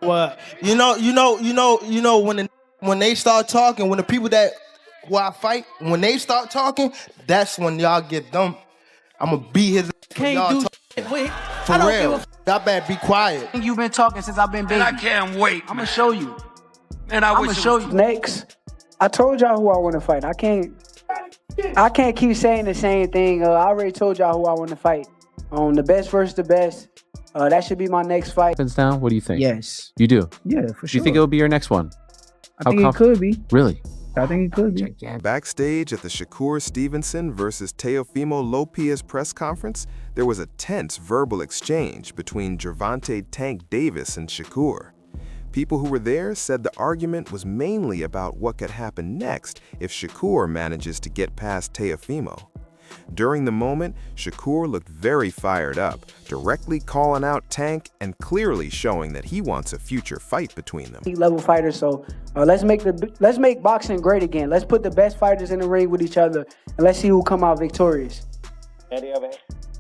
What? When they start talking, when the people that who I fight, when they start talking, that's when y'all get them. I'ma beat his. Can't do shit. Wait, for real. Y'all better be quiet. You've been talking since I've been baby. And I can't wait. I'm gonna show you. And I'm gonna show you. Next, I told y'all who I want to fight. I can't keep saying the same thing. I already told y'all who I want to fight. The best versus the best. That should be my next fight. Now, what do you think? Yes. You do? Yeah, for sure. Do you think it'll be your next one? I think it could be. Really? I think it could be. Backstage at the Shakur Stevenson versus Teofimo Lopez press conference, there was a tense verbal exchange between Gervonta "Tank" Davis and Shakur. People who were there said the argument was mainly about what could happen next if Shakur manages to get past Teofimo. During the moment, Shakur looked very fired up, directly calling out Tank and clearly showing that he wants a future fight between them. Level fighters, so let's make boxing great again. Let's put the best fighters in the ring with each other, and let's see who come out victorious.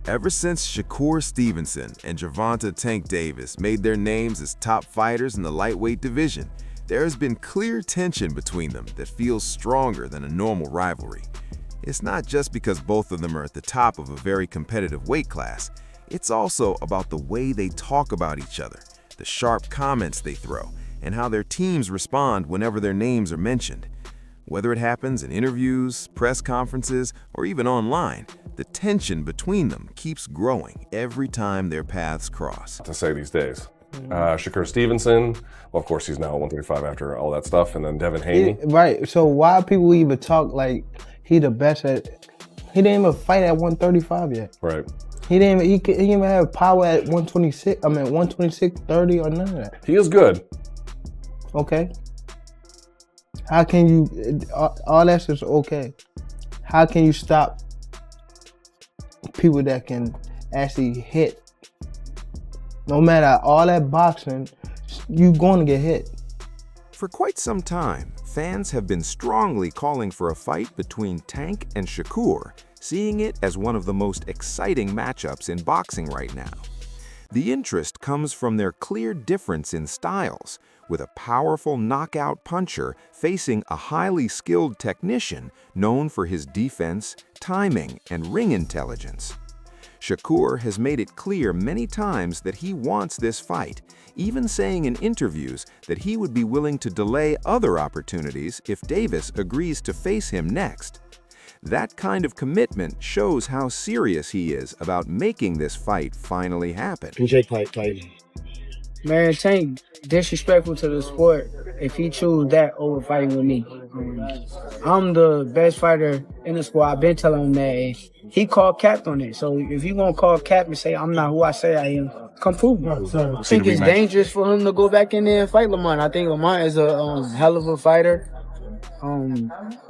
Ever since Shakur Stevenson and Gervonta "Tank" Davis made their names as top fighters in the lightweight division, there has been clear tension between them that feels stronger than a normal rivalry. It's not just because both of them are at the top of a very competitive weight class. It's also about the way they talk about each other, the sharp comments they throw, and how their teams respond whenever their names are mentioned. Whether it happens in interviews, press conferences, or even online, the tension between them keeps growing every time their paths cross. To say these days. Shakur Stevenson, well, of course, he's now 135 after all that stuff, and then Devin Haney. Right, so why people even talk like he the best at, he didn't even fight at 135 yet. Right. He didn't even have power at 126, 126, 30 or none of that. He is good. Okay. How can you, all that's just okay. How can you stop people that can actually hit? No matter all that boxing, you're going to get hit. For quite some time, fans have been strongly calling for a fight between Tank and Shakur, seeing it as one of the most exciting matchups in boxing right now. The interest comes from their clear difference in styles, with a powerful knockout puncher facing a highly skilled technician known for his defense, timing, and ring intelligence. Shakur has made it clear many times that he wants this fight, even saying in interviews that he would be willing to delay other opportunities if Davis agrees to face him next. That kind of commitment shows how serious he is about making this fight finally happen. Man, Tank disrespectful to the sport if he choose that over fighting with me. I'm the best fighter in the sport. I've been telling him that, and he called cap on it. So if you gonna call cap and say I'm not who I say I am, come prove it. I think it's dangerous for him to go back in there and fight Lamont. I think Lamont is a hell of a fighter.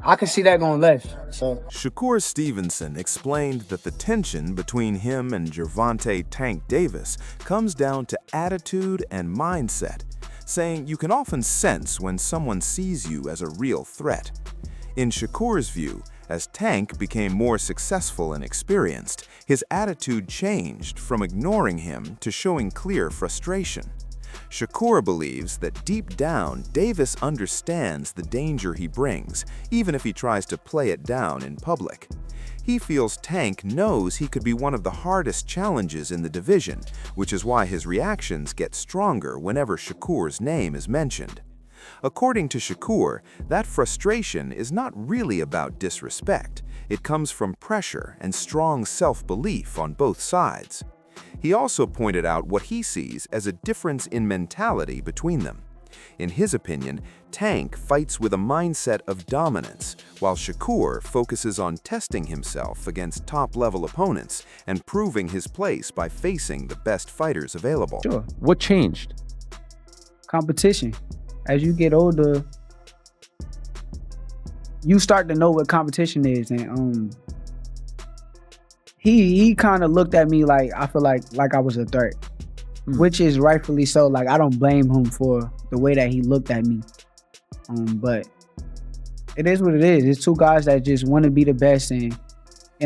I can see that going left. So Shakur Stevenson explained that the tension between him and Gervonta "Tank" Davis comes down to attitude and mindset, saying you can often sense when someone sees you as a real threat. In Shakur's view, as Tank became more successful and experienced, his attitude changed from ignoring him to showing clear frustration. Shakur believes that deep down, Davis understands the danger he brings, even if he tries to play it down in public. He feels Tank knows he could be one of the hardest challenges in the division, which is why his reactions get stronger whenever Shakur's name is mentioned. According to Shakur, that frustration is not really about disrespect. It comes from pressure and strong self-belief on both sides. He also pointed out what he sees as a difference in mentality between them. In his opinion, Tank fights with a mindset of dominance, while Shakur focuses on testing himself against top-level opponents and proving his place by facing the best fighters available. Sure. What changed? Competition. As you get older, you start to know what competition is, and he kind of looked at me like I feel like I was a threat, which is rightfully so. Like I don't blame him for the way that he looked at me, but it is what it is. It's two guys that just want to be the best in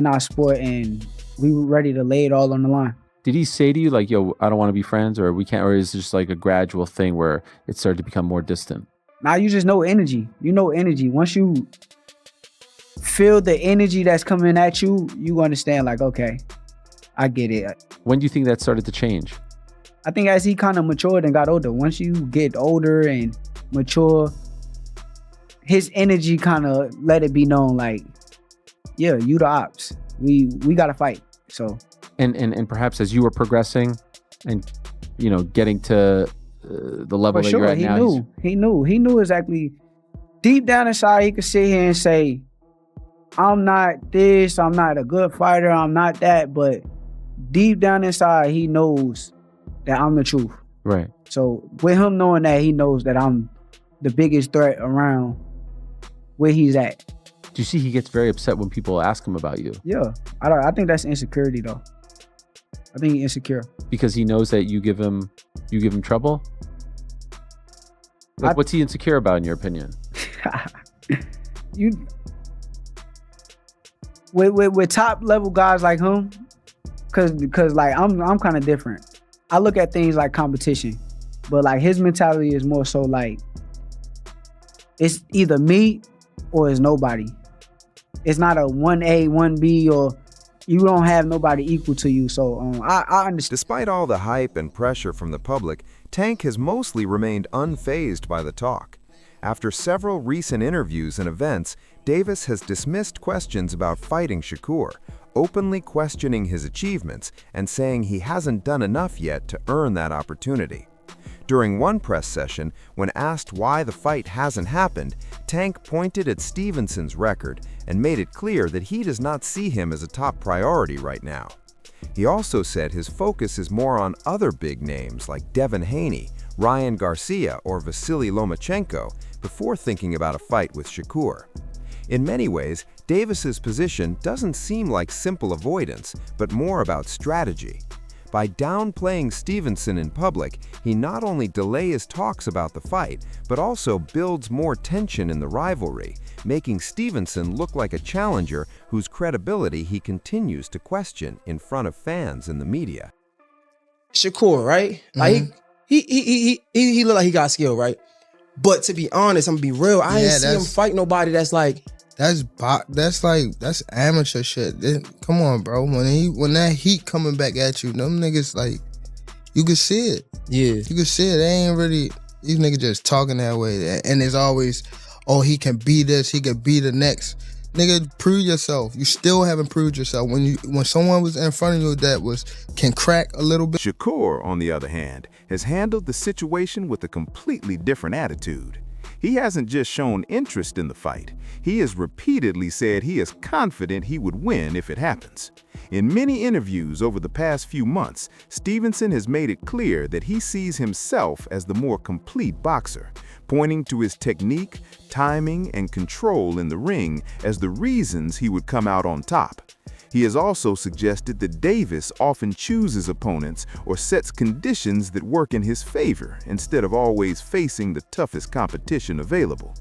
our sport, and we were ready to lay it all on the line. Did he say to you like, yo, I don't want to be friends, or we can't, or is it just like a gradual thing where it started to become more distant? Now you just know energy. You know energy. Once you feel the energy that's coming at you, you understand like, okay, I get it. When do you think that started to change? I think as he kind of matured and got older, once you get older and mature, his energy kind of let it be known like, yeah, you the ops. We got to fight. So. And perhaps as you were progressing and, you know, getting to the level that you're at now. He knew exactly. Deep down inside, he could sit here and say, I'm not this, I'm not a good fighter, I'm not that. But deep down inside, he knows that I'm the truth. Right. So with him knowing that, he knows that I'm the biggest threat around where he's at. Do you see he gets very upset when people ask him about you? Yeah. I think that's insecurity though. I think he's insecure. Because he knows that you give him trouble? Like, what's he insecure about in your opinion? With top level guys like him, cause like I'm kind of different. I look at things like competition, but like his mentality is more so like it's either me or it's nobody. It's not a 1A, 1B, or you don't have nobody equal to you. So I understand. Despite all the hype and pressure from the public, Tank has mostly remained unfazed by the talk. After several recent interviews and events, Davis has dismissed questions about fighting Shakur, openly questioning his achievements and saying he hasn't done enough yet to earn that opportunity. During one press session, when asked why the fight hasn't happened, Tank pointed at Stevenson's record and made it clear that he does not see him as a top priority right now. He also said his focus is more on other big names like Devin Haney, Ryan Garcia, or Vasily Lomachenko before thinking about a fight with Shakur. In many ways, Davis's position doesn't seem like simple avoidance, but more about strategy. By downplaying Stevenson in public, he not only delays talks about the fight, but also builds more tension in the rivalry, making Stevenson look like a challenger whose credibility he continues to question in front of fans and the media. Shakur, right? Like he look like he got skill, right? But to be honest, I'm gonna be real. I ain't see him fight nobody that's like. That's amateur shit. Come on, bro. When that heat coming back at you, them niggas like, you can see it. Yeah, you can see it. They ain't really, these niggas just talking that way. And it's always, oh, he can be this, he can be the next. Nigga, prove yourself. You still haven't proved yourself. When someone was in front of you that can crack a little bit. Shakur, on the other hand, has handled the situation with a completely different attitude. He hasn't just shown interest in the fight. He has repeatedly said he is confident he would win if it happens. In many interviews over the past few months, Stevenson has made it clear that he sees himself as the more complete boxer, pointing to his technique, timing, and control in the ring as the reasons he would come out on top. He has also suggested that Davis often chooses opponents or sets conditions that work in his favor instead of always facing the toughest competition available.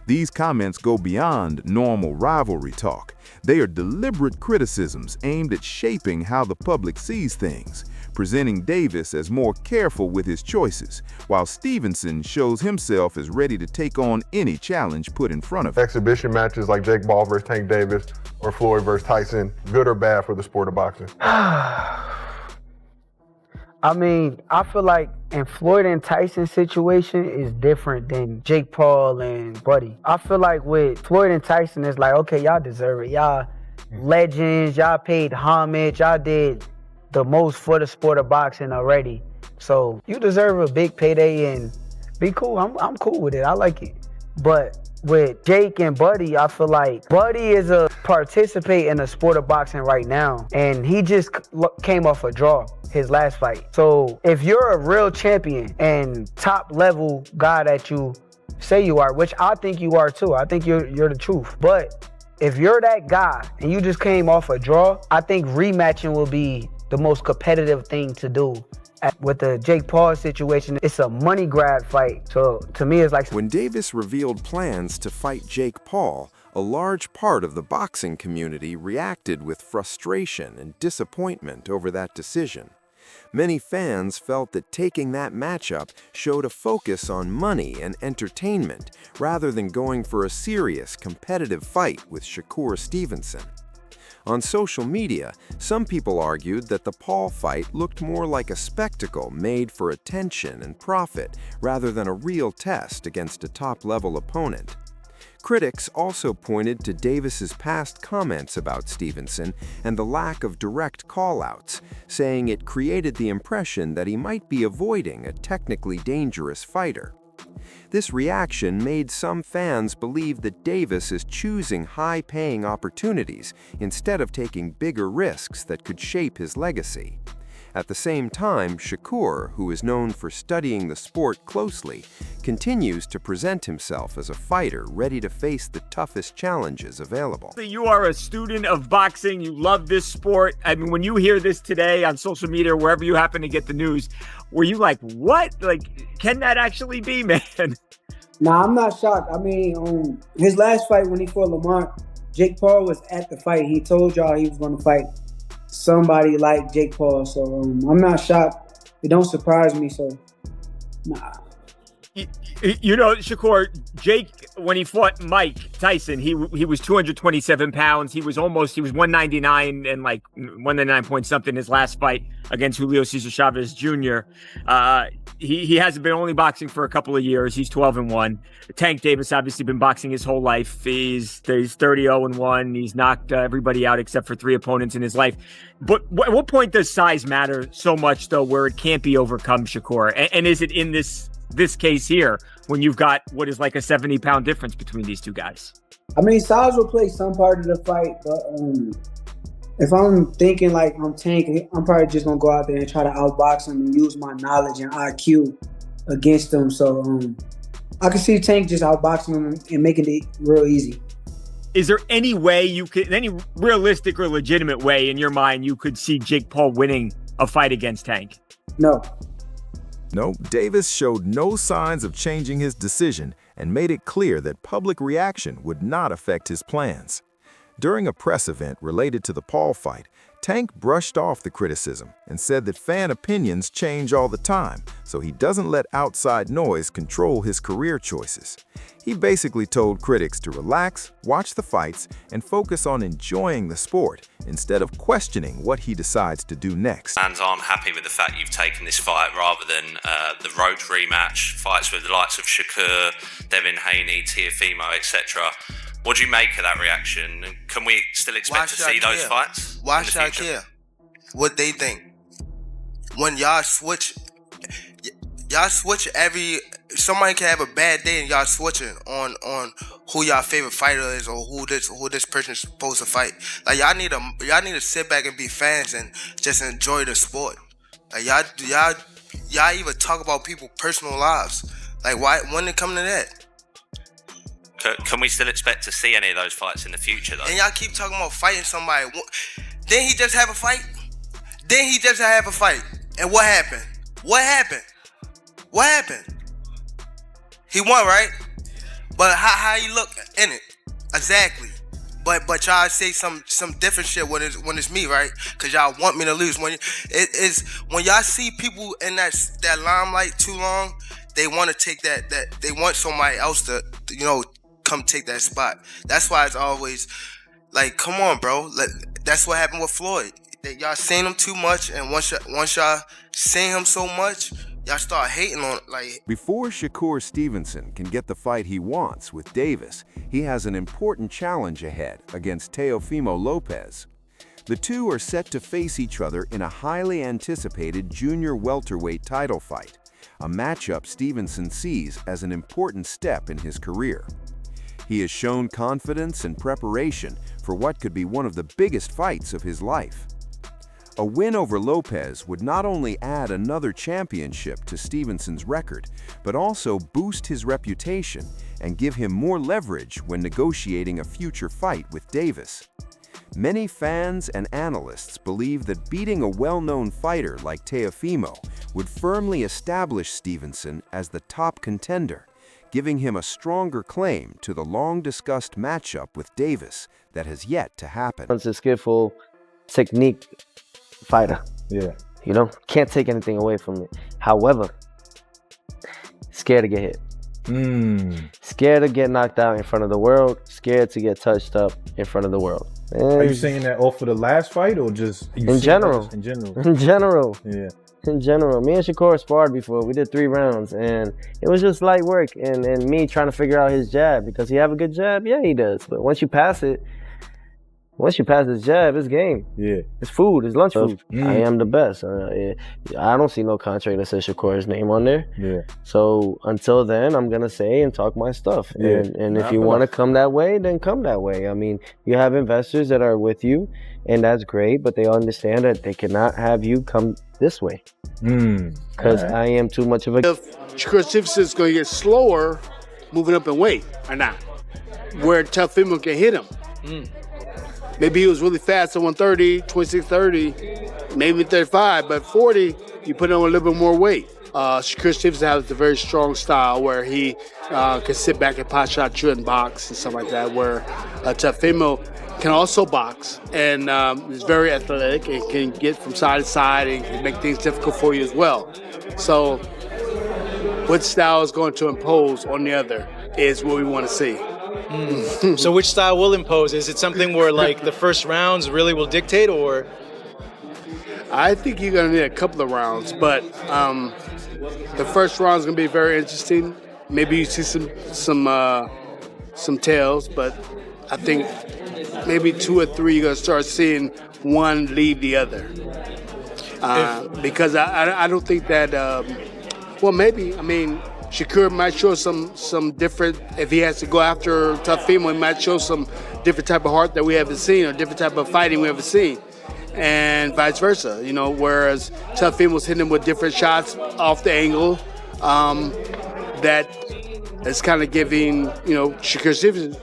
These comments go beyond normal rivalry talk. They are deliberate criticisms aimed at shaping how the public sees things, presenting Davis as more careful with his choices, while Stevenson shows himself as ready to take on any challenge put in front of him. Exhibition matches like Jake Paul versus Tank Davis or Floyd versus Tyson, good or bad for the sport of boxing? I mean, I feel like in Floyd and Tyson's situation is different than Jake Paul and Buddy. I feel like with Floyd and Tyson, it's like, okay, y'all deserve it. Y'all legends, y'all paid homage, y'all did the most for the sport of boxing already. So you deserve a big payday and be cool. I'm cool with it. I like it. But with Jake and Buddy, I feel like Buddy is a participate in the sport of boxing right now. And he just came off a draw, his last fight. So if you're a real champion and top level guy that you say you are, which I think you are too. I think you're the truth. But if you're that guy and you just came off a draw, I think rematching will be the most competitive thing to do. With the Jake Paul situation, it's a money grab fight. So to me, it's like... When Davis revealed plans to fight Jake Paul, a large part of the boxing community reacted with frustration and disappointment over that decision. Many fans felt that taking that matchup showed a focus on money and entertainment rather than going for a serious, competitive fight with Shakur Stevenson. On social media, some people argued that the Paul fight looked more like a spectacle made for attention and profit rather than a real test against a top-level opponent. Critics also pointed to Davis's past comments about Stevenson and the lack of direct call-outs, saying it created the impression that he might be avoiding a technically dangerous fighter. This reaction made some fans believe that Davis is choosing high-paying opportunities instead of taking bigger risks that could shape his legacy. At the same time, Shakur, who is known for studying the sport closely, continues to present himself as a fighter ready to face the toughest challenges available. You are a student of boxing. You love this sport. I mean, when you hear this today on social media or wherever you happen to get the news, were you like, what? Like, can that actually be, man? Nah, I'm not shocked. I mean, his last fight when he fought Lamont, Jake Paul was at the fight. He told y'all he was going to fight somebody like Jake Paul. So I'm not shocked. It don't surprise me. So, nah. You know, Shakur, Jake, when he fought Mike Tyson, he was 227 pounds. He was 199 and like 199 point something his last fight against Julio Cesar Chavez Jr. He hasn't been only boxing for a couple of years. He's 12-1. Tank Davis obviously been boxing his whole life. He's 30-0-1. He's knocked everybody out except for 3 opponents in his life. But at what point does size matter so much, though, where it can't be overcome, Shakur? And is it in this case here when you've got what is like a 70-pound difference between these two guys? I mean, size will play some part of the fight, but if I'm thinking like I'm Tank, I'm probably just gonna go out there and try to outbox him and use my knowledge and IQ against him. So I can see Tank just outboxing him and making it real easy. Is there any way any realistic or legitimate way in your mind you could see Jake Paul winning a fight against Tank? No. No, Davis showed no signs of changing his decision and made it clear that public reaction would not affect his plans. During a press event related to the Paul fight, Tank brushed off the criticism and said that fan opinions change all the time, so he doesn't let outside noise control his career choices. He basically told critics to relax, watch the fights, and focus on enjoying the sport instead of questioning what he decides to do next. Fans aren't happy with the fact you've taken this fight rather than the road rematch, fights with the likes of Shakur, Devin Haney, Teofimo, etc. What do you make of that reaction? Can we still expect to see those fights? Why should I care what they think? When y'all switch somebody can have a bad day and y'all switching on who y'all favorite fighter is or who this person is supposed to fight. Like y'all need to sit back and be fans and just enjoy the sport. Like y'all even talk about people's personal lives. Like why when it come to that? Can we still expect to see any of those fights in the future, though? And y'all keep talking about fighting somebody. Didn't he just have a fight? And what happened? He won, right? But how he look in it? Exactly. But y'all say some different shit when it's me, right? Cause y'all want me to lose. When y'all see people in that limelight too long, they want to take that they want somebody else to come take that spot. That's why it's always like, come on, bro. That's what happened with Floyd. Y'all seen him too much, and once y'all seen him so much, y'all start hating on it. Like before Shakur Stevenson can get the fight he wants with Davis, he has an important challenge ahead against Teofimo Lopez. The two are set to face each other in a highly anticipated junior welterweight title fight, a matchup Stevenson sees as an important step in his career. He has shown confidence and preparation for what could be one of the biggest fights of his life. A win over Lopez would not only add another championship to Stevenson's record, but also boost his reputation and give him more leverage when negotiating a future fight with Davis. Many fans and analysts believe that beating a well-known fighter like Teofimo would firmly establish Stevenson as the top contender, giving him a stronger claim to the long-discussed matchup with Davis that has yet to happen. He's a skillful technique fighter. Yeah. You know, can't take anything away from it. However, scared to get hit. Scared to get knocked out in front of the world. Scared to get touched up in front of the world. Are you saying that off of the last fight or just in general? In general. In general. Yeah. In general. Me and Shakur sparred before. We did 3 rounds, and it was just light work. And me trying to figure out his jab. Because he have a good jab? Yeah, he does. But once you pass his jab, it's game. Yeah. It's food. It's lunch food. I am the best. I don't see no contract that says Shakur's name on there. Yeah. So until then, I'm going to say and talk my stuff. Yeah. And if you want to come that way, then come that way. I mean, you have investors that are with you, and that's great, but they understand that they cannot have you come this way. Because I am too much of a... If Shakur Stevenson is going to get slower moving up in weight or not, where Teofimo can hit him. Maybe he was really fast at 130, 26-30, maybe 35, but 40, you put on a little bit more weight. Shakur Stevenson has a very strong style where he can sit back and pot shot you and box and stuff like that, where Teofimo can also box and is very athletic and can get from side to side and can make things difficult for you as well. So what style is going to impose on the other is what we want to see. So which style will impose? Is it something where like the first rounds really will dictate, or? I think you're going to need a couple of rounds, but the first round is going to be very interesting. Maybe you see some tails, but I think maybe 2 or 3 you're going to start seeing one leave the other. Because I don't think that, well, maybe, I mean, Shakur might show some different, if he has to go after Teofimo, he might show some different type of heart that we haven't seen or different type of fighting we haven't seen. And vice versa, you know, whereas Teofimo's hitting him with different shots off the angle that is kind of giving, you know, Shakur Stevenson